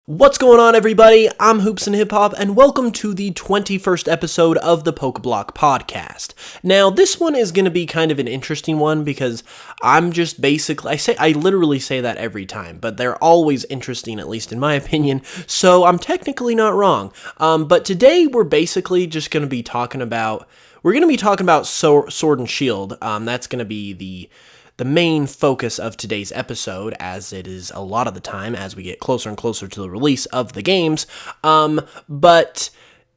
What's going on, everybody? I'm HoopsandHipHop, and welcome to the 21st episode of the Pokeblock Podcast. Now, this one is going to be kind of an interesting one because I'm just basically, I literally say that every time, but they're always interesting, at least in my opinion, so I'm technically not wrong. But today we're basically just going to be talking about, Sword and Shield. That's going to be the main focus of today's episode, as it is a lot of the time as we get closer and closer to the release of the games. But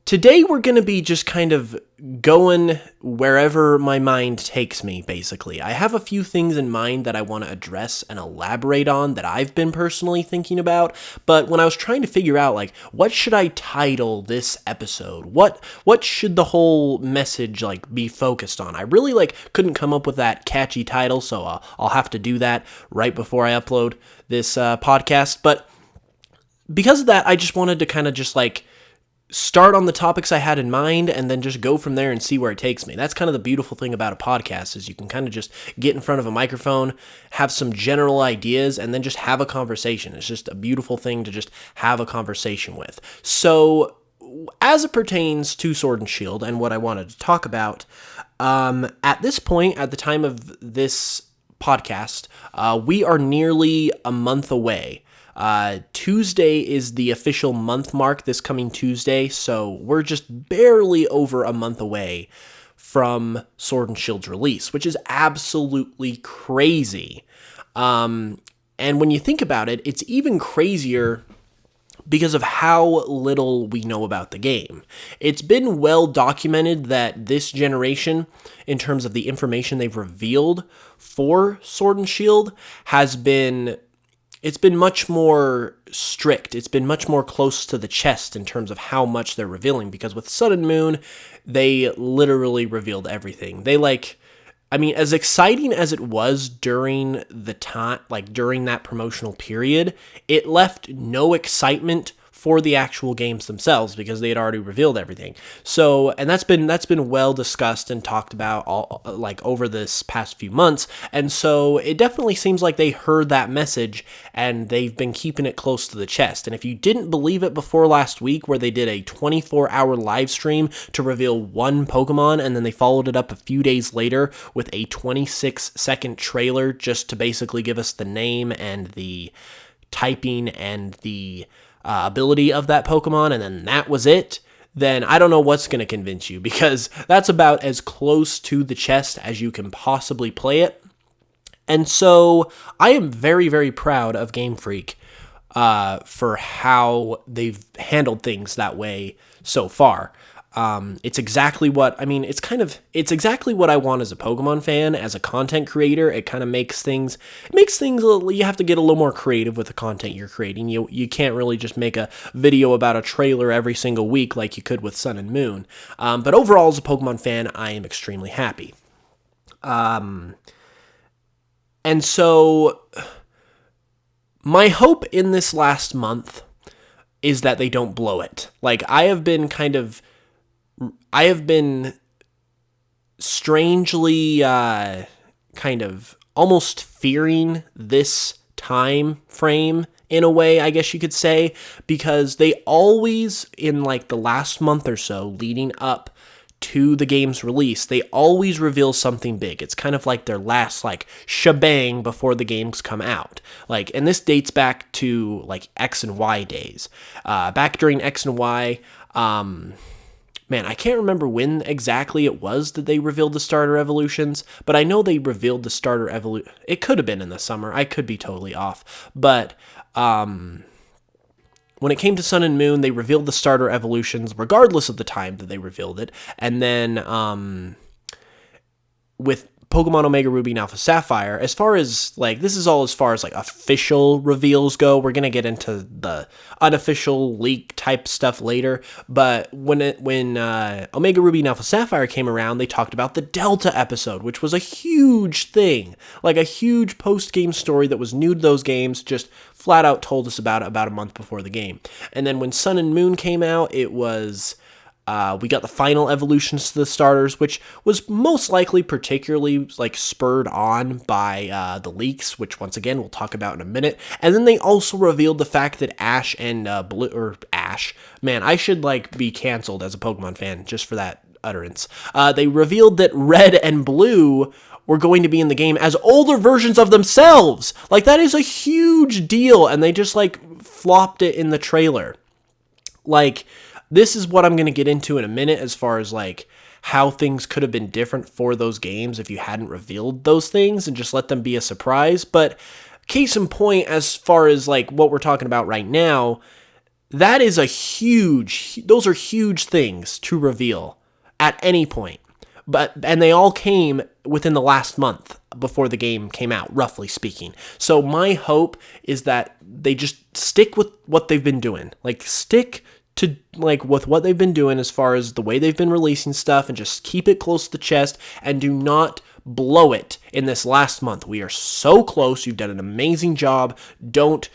today we're going to be just kind of going wherever my mind takes me, basically. I have a few things in mind that I want to address and elaborate on that I've been personally thinking about, but when I was trying to figure out, what should I title this episode? What should the whole message, be focused on? I really, couldn't come up with that catchy title, so I'll have to do that right before I upload this podcast, but because of that, I just wanted to kind of just, start on the topics I had in mind and then just go from there and see where it takes me. That's kind of the beautiful thing about a podcast, is you can kind of just get in front of a microphone, have some general ideas, and then just have a conversation. It's just a beautiful thing to just have a conversation with. So, as it pertains to Sword and Shield and what I wanted to talk about, at this point, at the time of this podcast, we are nearly a month away. Tuesday is the official month mark, this coming Tuesday, so we're just barely over a month away from Sword and Shield's release, which is absolutely crazy. And when you think about it, it's even crazier because of how little we know about the game. It's been well documented that this generation, in terms of the information they've revealed for Sword and Shield, it's been much more strict. It's been much more close to the chest in terms of how much they're revealing, because with Sun and Moon, they literally revealed everything. As exciting as it was during the time, during that promotional period, it left no excitement for the actual games themselves because they had already revealed everything. So, and that's been well discussed and talked about over this past few months. And so it definitely seems like they heard that message and they've been keeping it close to the chest. And if you didn't believe it before last week, where they did a 24-hour live stream to reveal one Pokemon, and then they followed it up a few days later with a 26-second trailer just to basically give us the name and the typing and the ability of that Pokemon, and then that was it, then I don't know what's going to convince you, because that's about as close to the chest as you can possibly play it. And so I am very, very proud of Game Freak for how they've handled things that way so far. It's exactly what exactly what I want as a Pokemon fan, as a content creator. It kind of makes things, you have to get a little more creative with the content you're creating. You can't really just make a video about a trailer every single week like you could with Sun and Moon. But overall, as a Pokemon fan, I am extremely happy. And so my hope in this last month is that they don't blow it. I have been strangely kind of almost fearing this time frame in a way, I guess you could say, because they always, in the last month or so leading up to the game's release, they always reveal something big. It's kind of like their last shebang before the games come out. And this dates back to X and Y days. Back during X and Y, man, I can't remember when exactly it was that they revealed the starter evolutions, but I know they revealed the starter evolution. It could have been in the summer. I could be totally off. But when it came to Sun and Moon, they revealed the starter evolutions regardless of the time that they revealed it. And then with Pokemon Omega Ruby and Alpha Sapphire, as far as this is all as far as official reveals go. We're gonna get into the unofficial leak type stuff later, but when Omega Ruby and Alpha Sapphire came around, they talked about the Delta episode, which was a huge thing, a huge post-game story that was new to those games, just flat out told us about it about a month before the game. And then when Sun and Moon came out, it was We got the final evolutions to the starters, which was most likely particularly like spurred on by the leaks, which once again we'll talk about in a minute. And then they also revealed the fact that Ash and Ash, man, I should like be canceled as a Pokemon fan just for that utterance. They revealed that Red and Blue were going to be in the game as older versions of themselves. Like, that is a huge deal, and they just like flopped it in the trailer. Like, this is what I'm going to get into in a minute as far as like how things could have been different for those games if you hadn't revealed those things and just let them be a surprise. But case in point, as far as like what we're talking about right now, that is those are huge things to reveal at any point. And they all came within the last month before the game came out, roughly speaking. So my hope is that they just stick with what they've been doing. Like, stick to like with what they've been doing as far as the way they've been releasing stuff, and just keep it close to the chest and do not blow it in this last month. We are so close. You've done an amazing job. Don't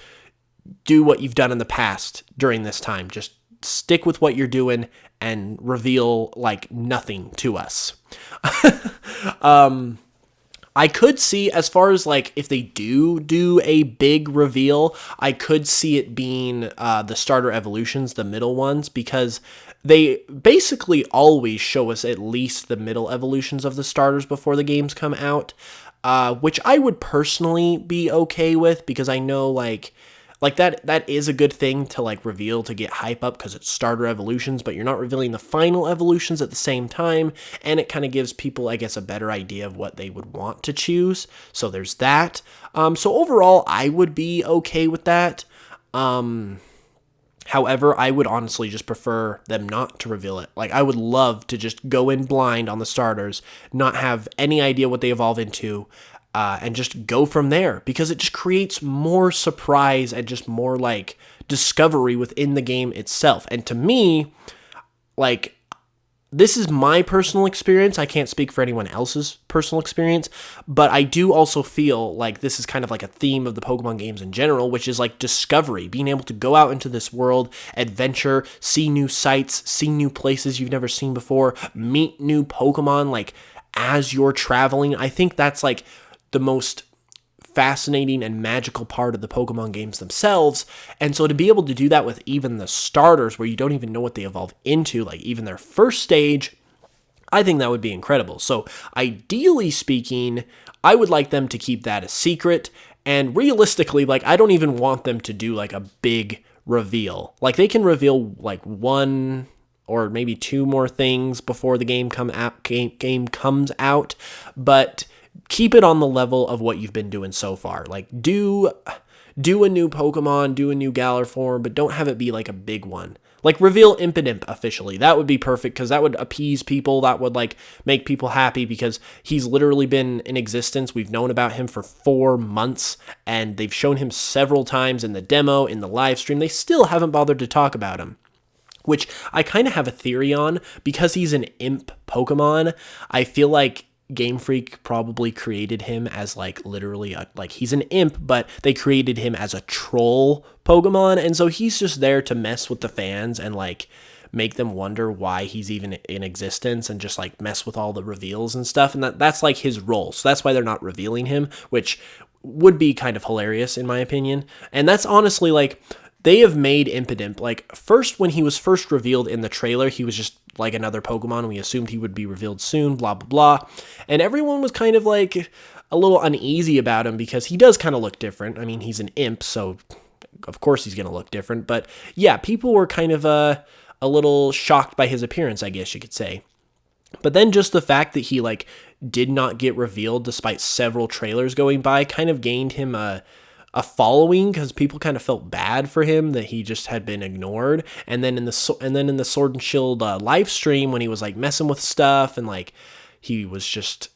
do what you've done in the past during this time. Just stick with what you're doing and reveal like nothing to us. I could see, as far as like if they do a big reveal, I could see it being the starter evolutions, the middle ones, because they basically always show us at least the middle evolutions of the starters before the games come out, which I would personally be okay with, because I know like that is a good thing to like reveal to get hype up, because it's starter evolutions, but you're not revealing the final evolutions at the same time, and it kind of gives people, I guess, a better idea of what they would want to choose. So there's that. So overall, I would be okay with that. However, I would honestly just prefer them not to reveal it. Like, I would love to just go in blind on the starters, not have any idea what they evolve into, and just go from there, because it just creates more surprise and just more like discovery within the game itself. And to me, like, this is my personal experience. I can't speak for anyone else's personal experience, but I do also feel like this is kind of like a theme of the Pokemon games in general, which is like discovery, being able to go out into this world, adventure, see new sights, see new places you've never seen before, meet new Pokemon, like, as you're traveling. I think that's like the most fascinating and magical part of the Pokemon games themselves. And so to be able to do that with even the starters, where you don't even know what they evolve into, like even their first stage, I think that would be incredible. So ideally speaking, I would like them to keep that a secret. And realistically, like, I don't even want them to do like a big reveal. Like, they can reveal like one or maybe two more things before the game comes out, but keep it on the level of what you've been doing so far. Like, do a new Pokemon, do a new Galar form, but don't have it be like a big one. Like, reveal Impidimp officially. That would be perfect, because that would appease people. That would like make people happy, because he's literally been in existence. We've known about him for 4 months, and they've shown him several times in the demo, in the live stream. They still haven't bothered to talk about him, which I kind of have a theory on, because he's an imp Pokemon. I feel like Game Freak probably created him as like literally like he's an imp, but they created him as a troll Pokemon, and so he's just there to mess with the fans and like make them wonder why he's even in existence, and just like mess with all the reveals and stuff. And that's like his role. So that's why they're not revealing him, which would be kind of hilarious in my opinion. And that's honestly like, they have made Impidimp, like, first, when he was first revealed in the trailer, he was just like another Pokemon, and we assumed he would be revealed soon, blah, blah, blah. And everyone was kind of like a little uneasy about him, because he does kind of look different. I mean, he's an imp, so of course he's going to look different. But yeah, people were kind of a little shocked by his appearance, I guess you could say. But then just the fact that he like did not get revealed despite several trailers going by kind of gained him a following, because people kind of felt bad for him that he just had been ignored. And then in the Sword and Shield live stream, when he was like messing with stuff, and like he was just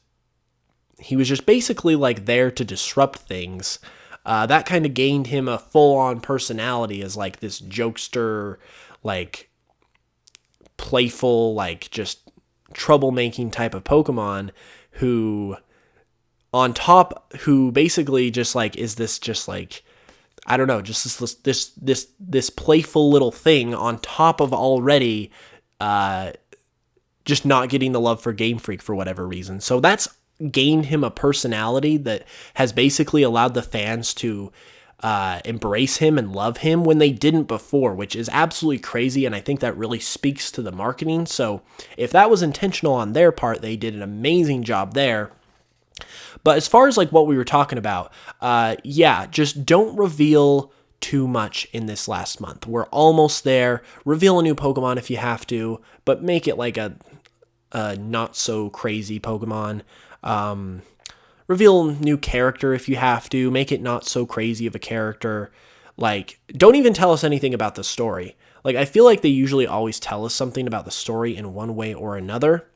basically like there to disrupt things, that kind of gained him a full-on personality as like this jokester, like playful, like just troublemaking type of Pokemon, who basically just like is this just like, I don't know, just this playful little thing on top of already just not getting the love for Game Freak for whatever reason. So that's gained him a personality that has basically allowed the fans to embrace him and love him when they didn't before, which is absolutely crazy, and I think that really speaks to the marketing. So if that was intentional on their part, they did an amazing job there. But as far as like what we were talking about, just don't reveal too much in this last month. We're almost there. Reveal a new Pokemon if you have to, but make it like a not so crazy Pokemon. Reveal a new character if you have to. Make it not so crazy of a character. Like, don't even tell us anything about the story. Like, I feel like they usually always tell us something about the story in one way or another.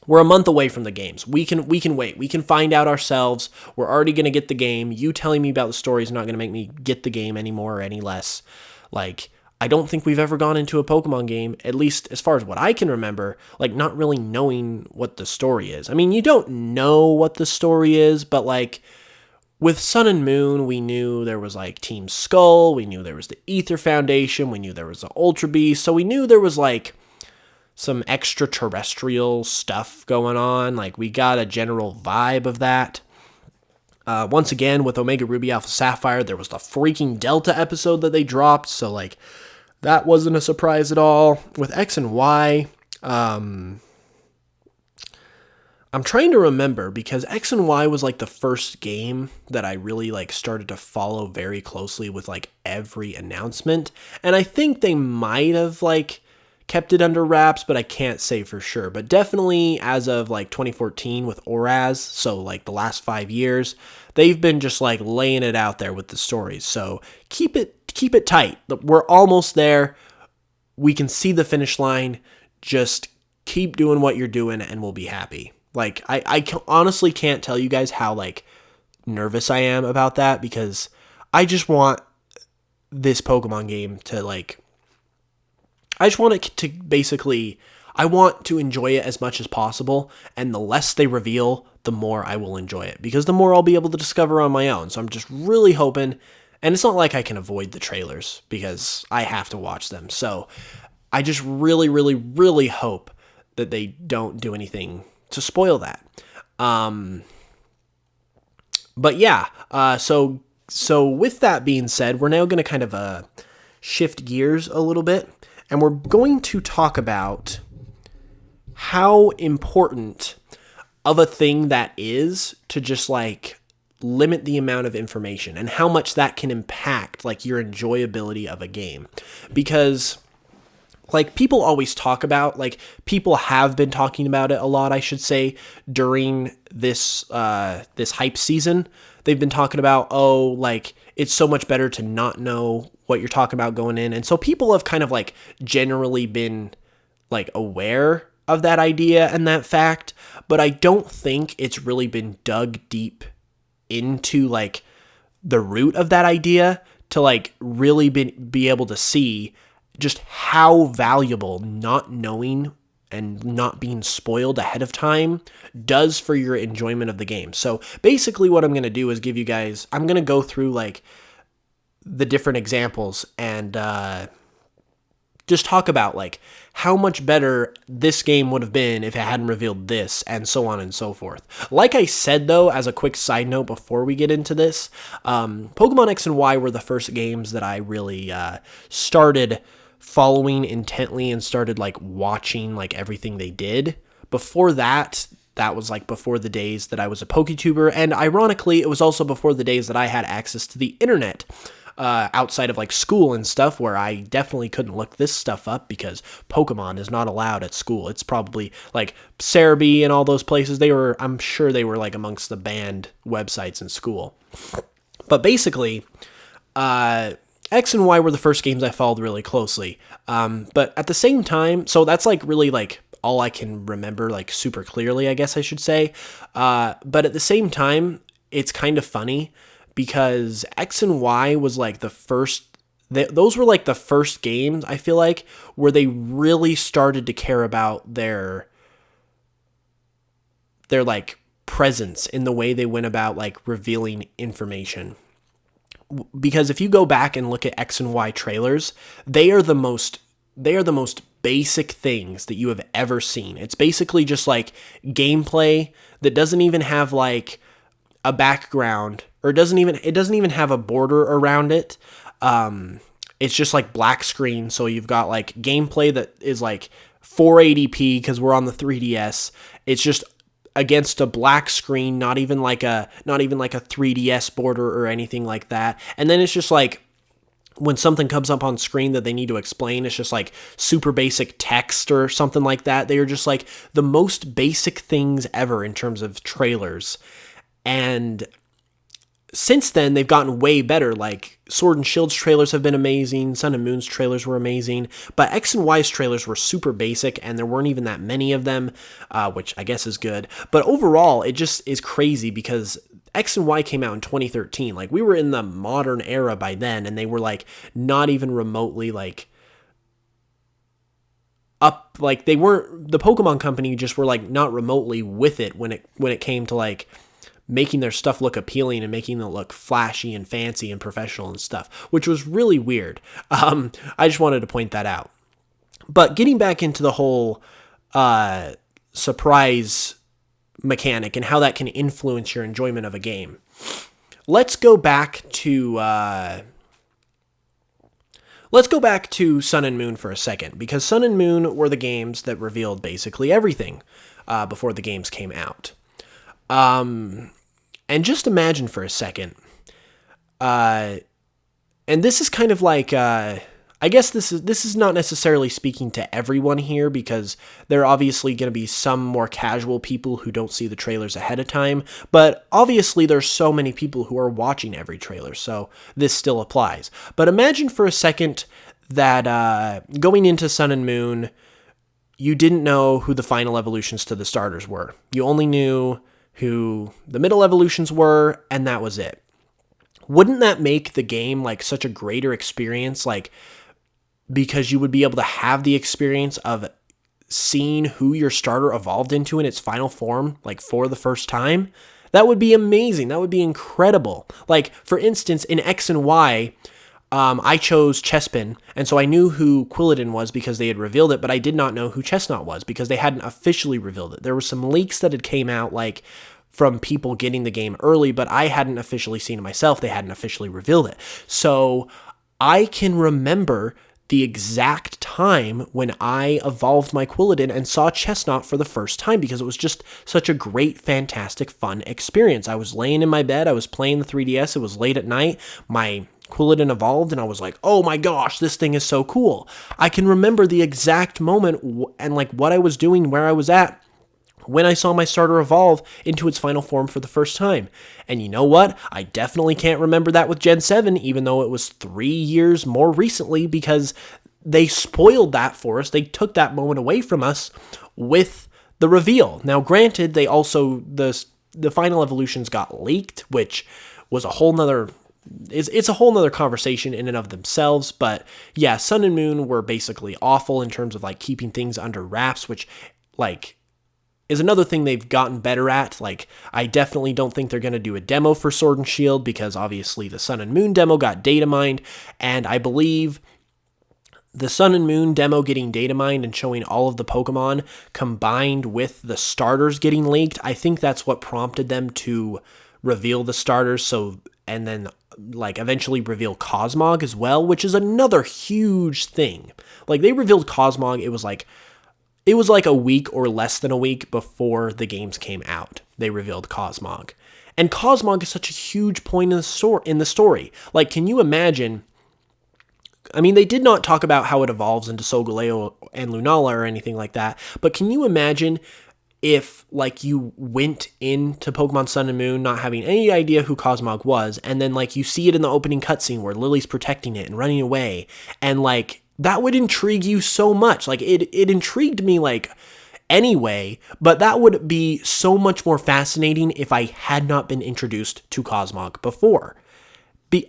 We're a month away from the games. We can wait. We can find out ourselves. We're already going to get the game. You telling me about the story is not going to make me get the game anymore or any less. Like, I don't think we've ever gone into a Pokemon game, at least as far as what I can remember, like not really knowing what the story is. I mean, you don't know what the story is, but like with Sun and Moon, we knew there was like Team Skull. We knew there was the Ether Foundation. We knew there was the Ultra Beast. So we knew there was like some extraterrestrial stuff going on. Like we got a general vibe of that. Once again, with Omega Ruby Alpha Sapphire, there was the freaking Delta episode that they dropped. So like that wasn't a surprise at all. With X and Y, I'm trying to remember because X and Y was like the first game that I really like started to follow very closely with like every announcement. And I think they might have like kept it under wraps, but I can't say for sure. But definitely as of like 2014 with Oraz, so like the last 5 years, they've been just like laying it out there with the stories. So keep it tight. We're almost there. We can see the finish line. Just keep doing what you're doing and we'll be happy. Like I honestly can't tell you guys how like nervous I am about that because I just want this Pokemon game to like I just want it to basically, I want to enjoy it as much as possible, and the less they reveal, the more I will enjoy it, because the more I'll be able to discover on my own. So I'm just really hoping, and it's not like I can avoid the trailers, because I have to watch them. So I just really, really, really hope that they don't do anything to spoil that. But yeah, so with that being said, we're now going to kind of shift gears a little bit. And we're going to talk about how important of a thing that is to just like limit the amount of information and how much that can impact like your enjoyability of a game. Because like people always talk about, like people have been talking about it a lot, I should say, during this hype season. They've been talking about, oh, like it's so much better to not know what you're talking about going in. And so people have kind of like generally been like aware of that idea and that fact, but I don't think it's really been dug deep into like the root of that idea to like really be able to see just how valuable not knowing and not being spoiled ahead of time does for your enjoyment of the game. So basically what I'm going to do is give you guys, I'm going to go through like the different examples and just talk about like how much better this game would have been if it hadn't revealed this, and so on and so forth. Like I said though, as a quick side note before we get into this, Pokemon X and Y were the first games that I really started following intently and started like watching like everything they did. Before that was like before the days that I was a PokeTuber, and ironically, it was also before the days that I had access to the internet. Outside of like school and stuff, where I definitely couldn't look this stuff up because Pokemon is not allowed at school. It's probably like Cerebi and all those places. I'm sure they were like amongst the banned websites in school. But basically, X and Y were the first games I followed really closely. But at the same time, so that's like really like all I can remember like super clearly, I guess I should say. But at the same time, it's kind of funny because X and Y was like the first, those were like the first games, I feel like, where they really started to care about their like presence in the way they went about like revealing information. Because if you go back and look at X and Y trailers, they are the most basic things that you have ever seen. It's basically just like gameplay that doesn't even have like a background, or it doesn't even have a border around it. It's just like black screen. So you've got like gameplay that is like 480p because we're on the 3DS. It's just against a black screen, not even like a 3DS border or anything like that. And then it's just like when something comes up on screen that they need to explain, it's just like super basic text or something like that. They are just like the most basic things ever in terms of trailers. And since then, they've gotten way better. Like Sword and Shield's trailers have been amazing. Sun and Moon's trailers were amazing. But X and Y's trailers were super basic, and there weren't even that many of them, which I guess is good. But overall, it just is crazy because X and Y came out in 2013. Like, we were in the modern era by then, and they were like not even remotely like up. Like, they weren't, the Pokemon Company just were like not remotely with it when it came to like making their stuff look appealing and making it look flashy and fancy and professional and stuff, which was really weird. I just wanted to point that out. But getting back into the whole surprise mechanic and how that can influence your enjoyment of a game, let's go back to Sun and Moon for a second, because Sun and Moon were the games that revealed basically everything before the games came out. And just imagine for a second, and this is kind of like, I guess this is not necessarily speaking to everyone here, because there are obviously going to be some more casual people who don't see the trailers ahead of time, but obviously there's so many people who are watching every trailer, so this still applies. But imagine for a second that going into Sun and Moon, you didn't know who the final evolutions to the starters were. You only knew who the middle evolutions were, and that was it. Wouldn't that make the game like such a greater experience? Like, because you would be able to have the experience of seeing who your starter evolved into in its final form, like for the first time. That would be amazing. That would be incredible. Like, for instance, in X and Y, I chose Chespin, and so I knew who Quilladin was because they had revealed it, but I did not know who Chestnut was because they hadn't officially revealed it. There were some leaks that had came out, like, from people getting the game early, but I hadn't officially seen it myself. They hadn't officially revealed it. So I can remember the exact time when I evolved my Quilladin and saw Chestnut for the first time, because it was just such a great, fantastic, fun experience. I was laying in my bed, I was playing the 3DS, it was late at night, my Quilladin evolved, and I was like, oh my gosh, this thing is so cool. I can remember the exact moment and like what I was doing, where I was at when I saw my starter evolve into its final form for the first time. And you know what? I definitely can't remember that with Gen 7, even though it was 3 years more recently, because they spoiled that for us. They took that moment away from us with the reveal. Now, granted, they also, the final evolutions got leaked, which was a whole nother... It's a whole nother conversation in and of themselves, but yeah, Sun and Moon were basically awful in terms of like keeping things under wraps, which like is another thing they've gotten better at. Like, I definitely don't think they're going to do a demo for Sword and Shield, because obviously the Sun and Moon demo got data mined, and I believe the Sun and Moon demo getting data mined and showing all of the Pokemon combined with the starters getting leaked, I think that's what prompted them to reveal the starters, and then like eventually reveal Cosmog as well, which is another huge thing. Like, they revealed Cosmog, it was like a week or less than a week before the games came out. They revealed Cosmog. And Cosmog is such a huge point in the story. Like, can you imagine? I mean, they did not talk about how it evolves into Solgaleo and Lunala or anything like that, but can you imagine if, like, you went into Pokemon Sun and Moon not having any idea who Cosmog was, and then, like, you see it in the opening cutscene where Lily's protecting it and running away, and, like, that would intrigue you so much. Like, it intrigued me, like, anyway, but that would be so much more fascinating if I had not been introduced to Cosmog before.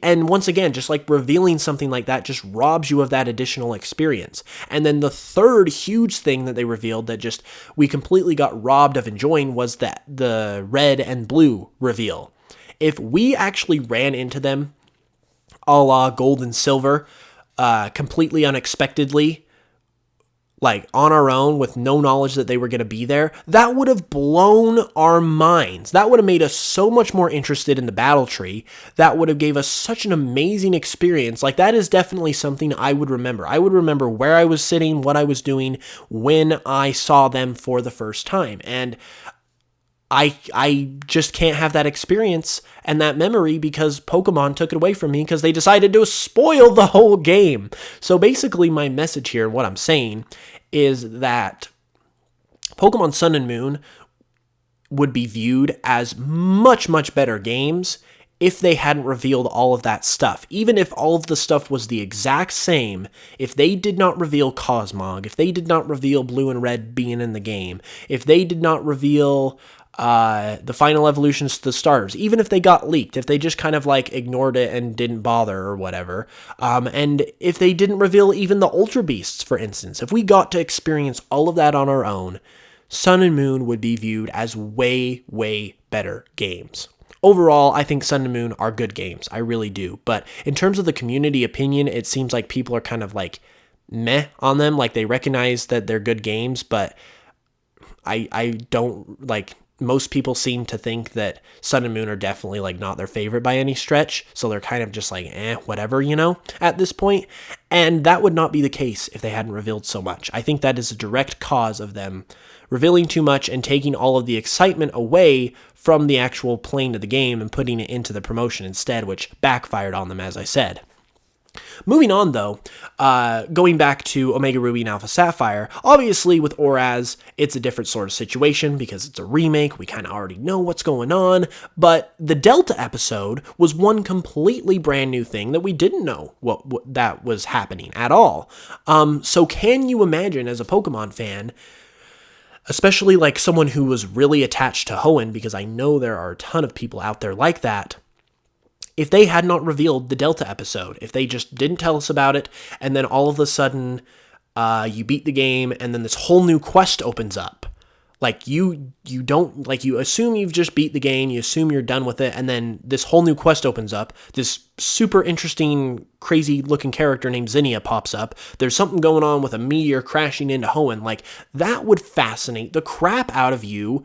And once again, just like revealing something like that just robs you of that additional experience. And then the third huge thing that they revealed that just we completely got robbed of enjoying was that the red and blue reveal. If we actually ran into them a la gold and silver completely unexpectedly, like on our own with no knowledge that they were going to be there, that would have blown our minds. That would have made us so much more interested in the battle tree. That would have gave us such an amazing experience. Like, that is definitely something I would remember. I would remember where I was sitting, what I was doing when I saw them for the first time. And I just can't have that experience and that memory because Pokemon took it away from me because they decided to spoil the whole game. So basically my message here, what I'm saying, is that Pokemon Sun and Moon would be viewed as much, much better games if they hadn't revealed all of that stuff. Even if all of the stuff was the exact same, if they did not reveal Cosmog, if they did not reveal Blue and Red being in the game, if they did not reveal the final evolutions to the starters, even if they got leaked, if they just kind of like ignored it and didn't bother or whatever, and if they didn't reveal even the Ultra Beasts, for instance, if we got to experience all of that on our own, Sun and Moon would be viewed as way, way better games. Overall, I think Sun and Moon are good games. I really do. But in terms of the community opinion, it seems like people are kind of like meh on them. Like, they recognize that they're good games, but I don't like... Most people seem to think that Sun and Moon are definitely like not their favorite by any stretch. So they're kind of just like, whatever, at this point. And that would not be the case if they hadn't revealed so much. I think that is a direct cause of them revealing too much and taking all of the excitement away from the actual playing of the game and putting it into the promotion instead, which backfired on them, as I said. Moving on, though, going back to Omega Ruby and Alpha Sapphire, obviously with ORAS, it's a different sort of situation because it's a remake. We kind of already know what's going on, but the Delta episode was one completely brand new thing that we didn't know what that was happening at all. So can you imagine, as a Pokemon fan, especially like someone who was really attached to Hoenn, because I know there are a ton of people out there like that, if they had not revealed the Delta episode, if they just didn't tell us about it, and then all of a sudden you beat the game, and then this whole new quest opens up. Like, you don't, like, you assume you've just beat the game, you assume you're done with it, and then this whole new quest opens up, this super interesting, crazy-looking character named Zinnia pops up, there's something going on with a meteor crashing into Hoenn, like, that would fascinate the crap out of you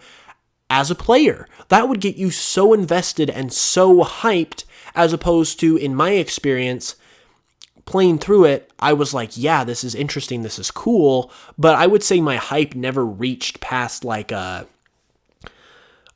as a player. That would get you so invested and so hyped, as opposed to, in my experience, playing through it, I was like, yeah, this is interesting, this is cool, but I would say my hype never reached past like a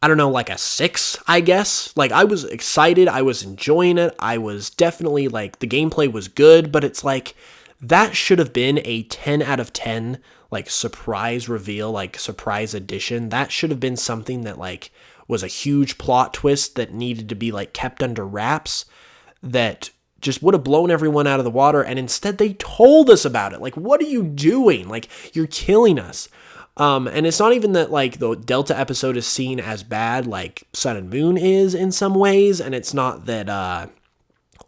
6, I guess. Like, I was excited, I was enjoying it, I was definitely, like, the gameplay was good, but it's like, that should have been a 10 out of 10, like, surprise reveal, like, surprise addition. That should have been something that, like, was a huge plot twist that needed to be, like, kept under wraps, that just would have blown everyone out of the water, and instead they told us about it. Like, what are you doing? Like, you're killing us. And it's not even that, like, the Delta episode is seen as bad like Sun and Moon is in some ways, and it's not that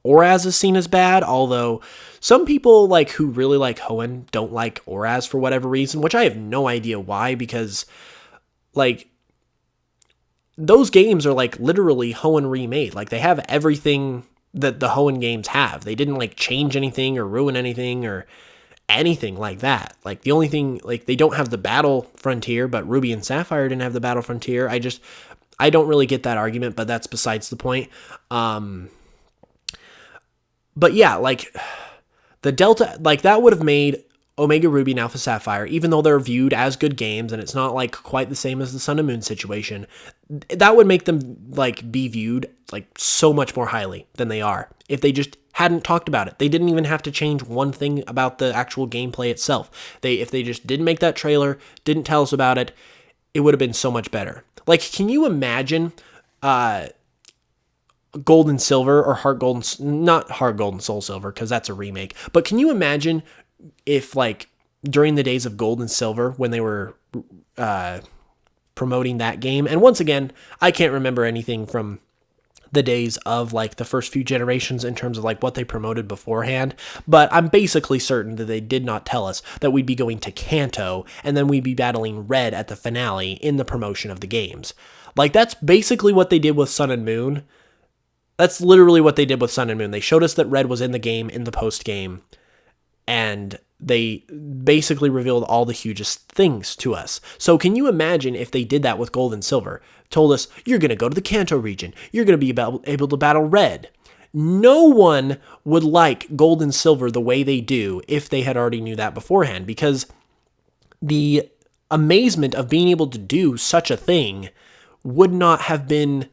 ORAS is seen as bad, although some people, like, who really like Hoenn don't like ORAS for whatever reason, which I have no idea why, because, like, those games are, like, literally Hoenn remade. Like, they have everything that the Hoenn games have. They didn't, like, change anything or ruin anything or anything like that. Like, the only thing, like, they don't have the battle frontier, but Ruby and Sapphire didn't have the battle frontier. I don't really get that argument, but that's besides the point. But yeah, like, the Delta, like, that would have made Omega Ruby and Alpha Sapphire, even though they're viewed as good games, and it's not, like, quite the same as the Sun and Moon situation, that would make them, like, be viewed, like, so much more highly than they are if they just hadn't talked about it. They didn't even have to change one thing about the actual gameplay itself. If they just didn't make that trailer, didn't tell us about it, it would have been so much better. Like, can you imagine Gold and Silver, or not Heart Gold and Soul Silver, because that's a remake, but can you imagine if, like, during the days of Gold and Silver, when they were promoting that game, and once again, I can't remember anything from the days of, like, the first few generations in terms of, like, what they promoted beforehand, but I'm basically certain that they did not tell us that we'd be going to Kanto, and then we'd be battling Red at the finale in the promotion of the games. Like, that's basically what they did with Sun and Moon. That's literally what they did with Sun and Moon. They showed us that Red was in the game, in the post-game, and they basically revealed all the hugest things to us. So can you imagine if they did that with Gold and Silver? Told us, you're going to go to the Kanto region. You're going to be able to battle Red. No one would like Gold and Silver the way they do if they had already knew that beforehand, because the amazement of being able to do such a thing would not have been,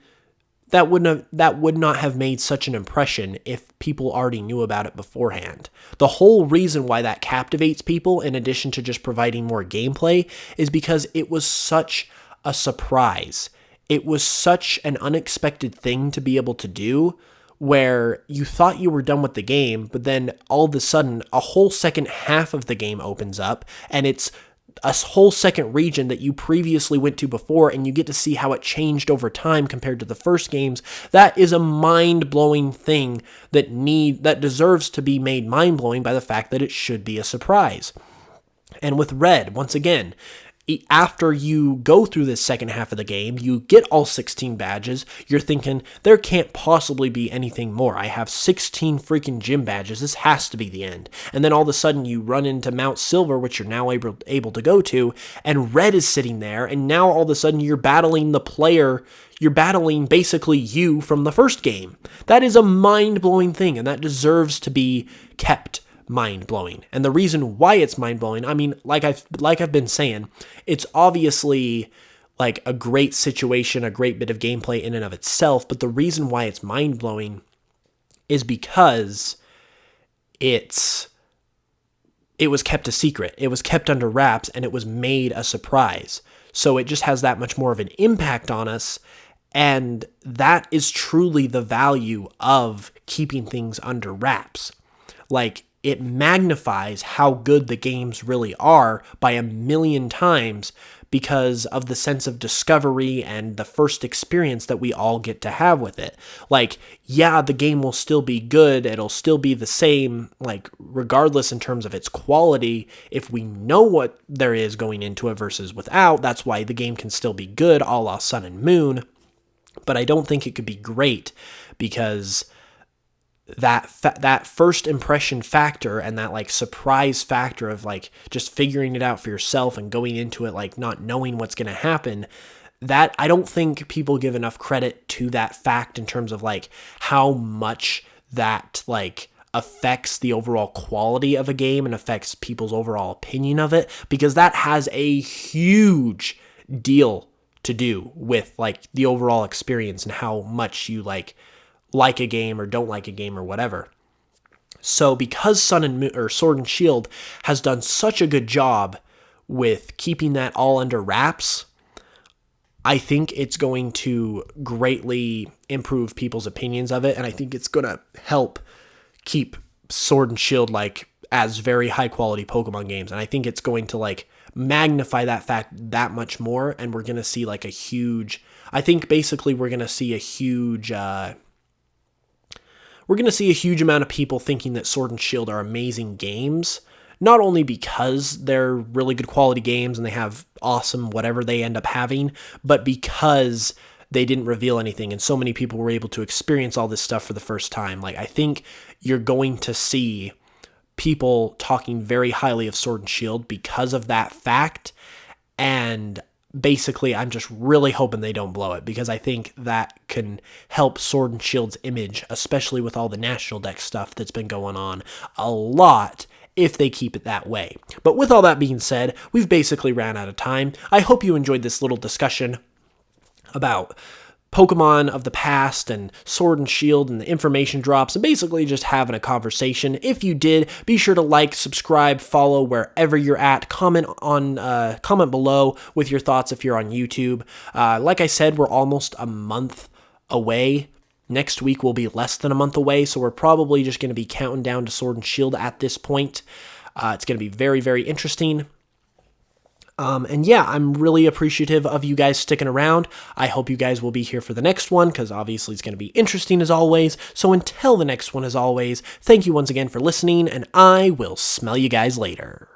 that would not have made such an impression if people already knew about it beforehand. The whole reason why that captivates people, in addition to just providing more gameplay, is because it was such a surprise. It was such an unexpected thing to be able to do, where you thought you were done with the game, but then all of a sudden a whole second half of the game opens up, and it's a whole second region that you previously went to before, and you get to see how it changed over time compared to the first games. That is a mind-blowing thing that deserves to be made mind-blowing by the fact that it should be a surprise. And with Red, once again, after you go through this second half of the game, you get all 16 badges, you're thinking, there can't possibly be anything more. I have 16 freaking gym badges, this has to be the end. And then all of a sudden you run into Mount Silver, which you're now able to go to, and Red is sitting there, and now all of a sudden you're battling the player, you're battling basically you from the first game. That is a mind-blowing thing, and that deserves to be kept mind-blowing. And the reason why it's mind-blowing, I mean, like I've been saying, it's obviously like a great situation, a great bit of gameplay in and of itself, but the reason why it's mind-blowing is because it was kept a secret. It was kept under wraps, and it was made a surprise. So it just has that much more of an impact on us, and that is truly the value of keeping things under wraps. Like, it magnifies how good the games really are by 1,000,000 times because of the sense of discovery and the first experience that we all get to have with it. Like, yeah, the game will still be good. It'll still be the same, like, regardless in terms of its quality, if we know what there is going into it versus without. That's why the game can still be good, a la Sun and Moon. But I don't think it could be great because that first impression factor and that like surprise factor of like just figuring it out for yourself and going into it like not knowing what's going to happen, that I don't think people give enough credit to that fact in terms of like how much that like affects the overall quality of a game and affects people's overall opinion of it, because that has a huge deal to do with like the overall experience and how much you like a game or don't like a game or whatever. So because Sun and Moon, or Sword and Shield has done such a good job with keeping that all under wraps, I think it's going to greatly improve people's opinions of it, and I think it's going to help keep Sword and Shield like as very high quality Pokemon games, and I think it's going to like magnify that fact that much more, and we're going to see like a huge, I think basically we're going to see a huge amount of people thinking that Sword and Shield are amazing games, not only because they're really good quality games and they have awesome whatever they end up having, but because they didn't reveal anything and so many people were able to experience all this stuff for the first time. Like, I think you're going to see people talking very highly of Sword and Shield because of that fact, and basically, I'm just really hoping they don't blow it, because I think that can help Sword and Shield's image, especially with all the National Dex stuff that's been going on, a lot if they keep it that way. But with all that being said, we've basically ran out of time. I hope you enjoyed this little discussion about Pokemon of the past and Sword and Shield and the information drops, and basically just having a conversation. If you did, be sure to like, subscribe, follow wherever you're at. Comment below with your thoughts if you're on YouTube. Like I said, we're almost a month away. Next week will be less than a month away, so we're probably just going to be counting down to Sword and Shield at this point. It's going to be very, very interesting. And yeah, I'm really appreciative of you guys sticking around. I hope you guys will be here for the next one, because obviously it's going to be interesting as always. So until the next one, as always, thank you once again for listening, and I will smell you guys later.